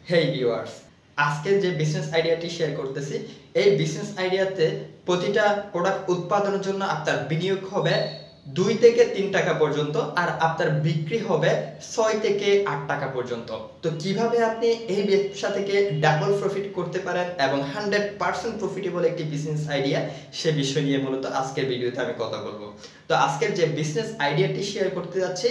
হেই viewers, আজকে যে business আইডিয়াটি share করতেছি, এই বিজনেস আইডিয়াতে প্রতিটা প্রোডাক্ট উৎপাদনের জন্য আপনার বিনিয়োগ হবে 2 থেকে 3 টাকা পর্যন্ত, আর আপনার বিক্রি হবে 6 থেকে 8 টাকা পর্যন্ত। তো কিভাবে আপনি এই ব্যবসা থেকে ডাবল প্রফিট করতে পারেন এবং 100% প্রফিটেবল একটি বিজনেস আইডিয়া, সে বিষয় নিয়ে মূলত আজকের ভিডিওতে আমি কথা বলবো। তো আজকের যে বিজনেস আইডিয়াটি শেয়ার করতে যাচ্ছি,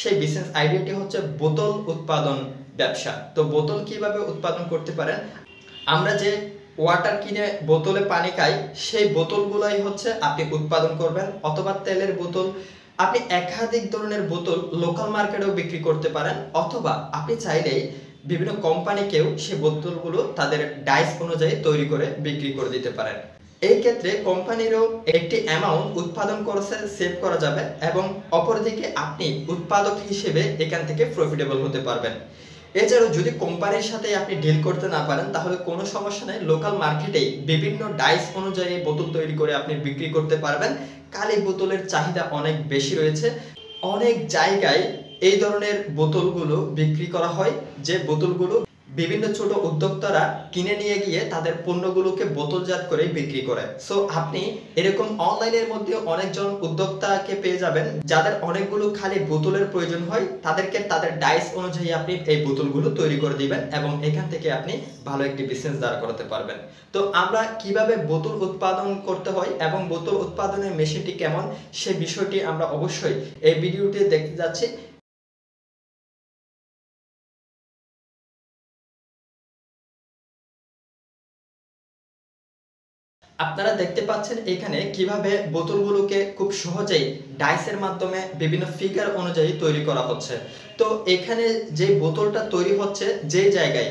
সেই বিজনেস আইডিয়াটি হচ্ছে বোতল উৎপাদন ব্যবসা। তো বোতল কিভাবে উৎপাদন করতে পারেন, আমরা যে ওয়াটার কিনে বোতলে পানি খাই, সেই বোতলগুলোই হচ্ছে আপনি উৎপাদন করবেন, অথবা তেলের বোতল। আপনি একাধিক ধরনের বোতল লোকাল মার্কেটেও বিক্রি করতে পারেন, অথবা আপনি চাইলেই বিভিন্ন কোম্পানিকেও সেই বোতলগুলো তাদের ডাইস অনুযায়ী তৈরি করে বিক্রি করে দিতে পারেন। এই ক্ষেত্রে কোম্পানিরও একটি অ্যামাউন্ট উৎপাদন খরচে সেভ করা যাবে, এবং অপরদিকে আপনি উৎপাদক হিসেবে এখান থেকে প্রফিটেবল হতে পারবেন। এছাড়াও যদি কোম্পানির সাথে আপনি ডিল করতে না পারেন, তাহলে কোনো সমস্যা নেই, লোকাল মার্কেটেই বিভিন্ন ডাইস অনুযায়ী বোতল তৈরি করে আপনি বিক্রি করতে পারবেন। কালি বোতলের চাহিদা অনেক বেশি রয়েছে, অনেক জায়গায় এই ধরনের বোতলগুলো বিক্রি করা হয়, যে বোতলগুলো বিভিন্ন ছোট উদ্যোক্তারা কিনে নিয়ে গিয়ে তাদের পণ্যগুলোকে বোতলজাত করে বিক্রি করে। সো আপনি এরকম অনলাইনের মধ্যে অনেকজন উদ্যোক্তাকে পেয়ে যাবেন, যাদের অনেকগুলো খালি বোতলের প্রয়োজন হয়, তাদেরকে তাদের ডাইস অনুযায়ী আপনি এই বোতলগুলো তৈরি করে দিবেন, এবং এখান থেকে আপনি ভালো একটি বিজনেস দাঁড় করাতে পারবেন। তো আমরা কিভাবে বোতল উৎপাদন করতে হয় এবং বোতল উৎপাদনের মেশিনটি কেমন, সে বিষয়টি আমরা অবশ্যই এই ভিডিওতে দেখতে যাচ্ছি। আপনারা দেখতে পাচ্ছেন এখানে কিভাবে বোতলগুলোকে খুব সহজেই ডাইসের মাধ্যমে বিভিন্ন ফিগার অনুযায়ী তৈরি করা হচ্ছে। তো এখানে যে বোতলটা তৈরি হচ্ছে যে জায়গায়,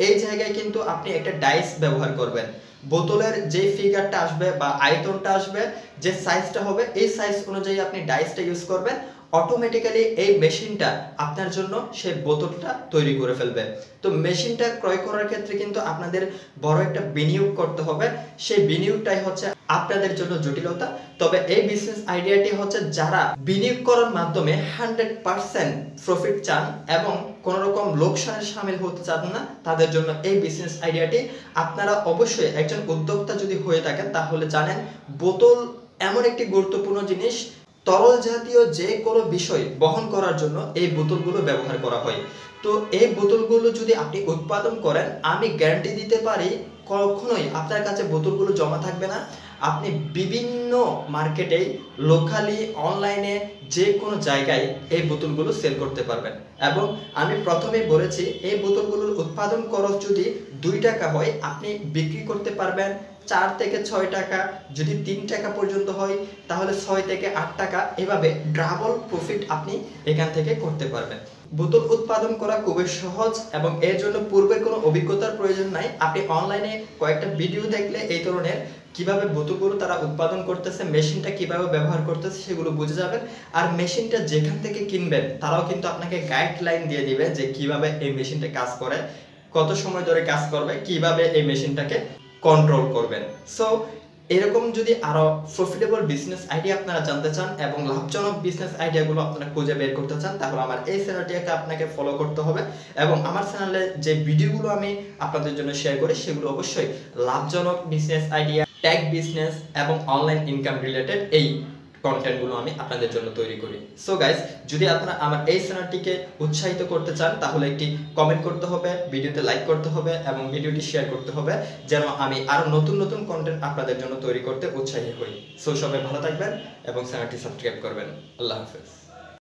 এই জায়গায় কিন্তু আপনি একটা ডাইস ব্যবহার করবেন। বোতলের যে ফিগারটা আসবে বা আয়তনটা আসবে, যে সাইজটা হবে, এই সাইজ অনুযায়ী আপনি ডাইসটা ইউজ করবেন। অটোমেটিক্যালি এই মেশিনটা আপনার জন্য সেই বোতলটা তৈরি করে ফেলবে। তো মেশিনটা ক্রয় করার ক্ষেত্রে কিন্তু আপনাদের বড় একটা বিনিয়োগ করতে হবে, সেই বিনিয়োগটাই হচ্ছে আপনাদের জন্য জটিলতা। তবে এই বিজনেস আইডিয়াটি হচ্ছে যারা বিনিয়োগ করার মাধ্যমে 100% প্রফিট চান এবং কোনো রকম লোকসানের শামিল হতে চান না, তাদের জন্য এই বিজনেস আইডিয়াটি। আপনারা অবশ্যই একজন উদ্যোক্তা যদি হয়ে থাকেন, তাহলে জানেন বোতল এমন একটি গুরুত্বপূর্ণ জিনিস, তরল জাতীয় যে কোনো বিষয় বহন করার জন্য এই বোতলগুলো ব্যবহার করা হয়। তো এই বোতলগুলো যদি আপনি উৎপাদন করেন, আমি গ্যারান্টি দিতে পারি কখনোই আপনার কাছে বোতলগুলো জমা থাকবে না। আপনি বিভিন্ন মার্কেটে, লোকালি, অনলাইনে, যে কোনো জায়গায় এই বোতলগুলো সেল করতে পারবেন। এবং আমি প্রথমেই বলেছি, এই বোতলগুলোর উৎপাদন খরচ যদি 2 টাকা হয়, আপনি বিক্রি করতে পারবেন 4 থেকে 6 টাকা। যদি 3 টাকা পর্যন্ত হয়, তাহলে 6 থেকে 8 টাকা। এভাবে ডাবল প্রফিট আপনি এখান থেকে করতে পারবেন। বোতল উৎপাদন করা খুবই সহজ, এবং এর জন্য পূর্বের কোনো অভিজ্ঞতার প্রয়োজন নাই। আপনি অনলাইনে কয়েকটা ভিডিও দেখলে এই ধরনের কিভাবে বোতলগুলো তারা উৎপাদন করতেছে, মেশিনটা কিভাবে ব্যবহার করতেছে, সেগুলো বুঝে যাবেন। আর মেশিনটা যেখান থেকে কিনবেন, তারাও কিন্তু আপনাকে গাইডলাইন দিয়ে দিবে যে কিভাবে এই মেশিনটা কাজ করে, কত সময় ধরে কাজ করবে, কিভাবে এই মেশিনটাকে কন্ট্রোল করবেন। সো এরকম যদি আরো প্রফিটেবল বিজনেস আইডিয়া আপনারা জানতে চান এবং লাভজনক বিজনেস আইডিয়াগুলো আপনারা খুঁজে বের করতে চান, তাহলে আমার এই চ্যানেলটিকে আপনাকে ফলো করতে হবে, এবং আমার চ্যানেলে যে ভিডিওগুলো আমি আপনাদের জন্য শেয়ার করি, সেগুলো অবশ্যই লাভজনক বিজনেস আইডিয়া, টেক বিজনেস এবং অনলাইন ইনকাম রিলেটেড এই কন্টেন্টগুলো আমি আপনাদের জন্য তৈরি করি। সো গাইস, যদি আপনারা আমার এই চ্যানেলটিকে উৎসাহিত করতে চান, তাহলে একটি কমেন্ট করতে হবে, ভিডিওতে লাইক করতে হবে, এবং ভিডিওটি শেয়ার করতে হবে, যেন আমি আরো নতুন নতুন কন্টেন্ট আপনাদের জন্য তৈরি করতে উৎসাহী হই। সো সবাই ভালো থাকবেন এবং চ্যানেলটি সাবস্ক্রাইব করবেন। আল্লাহ হাফেজ।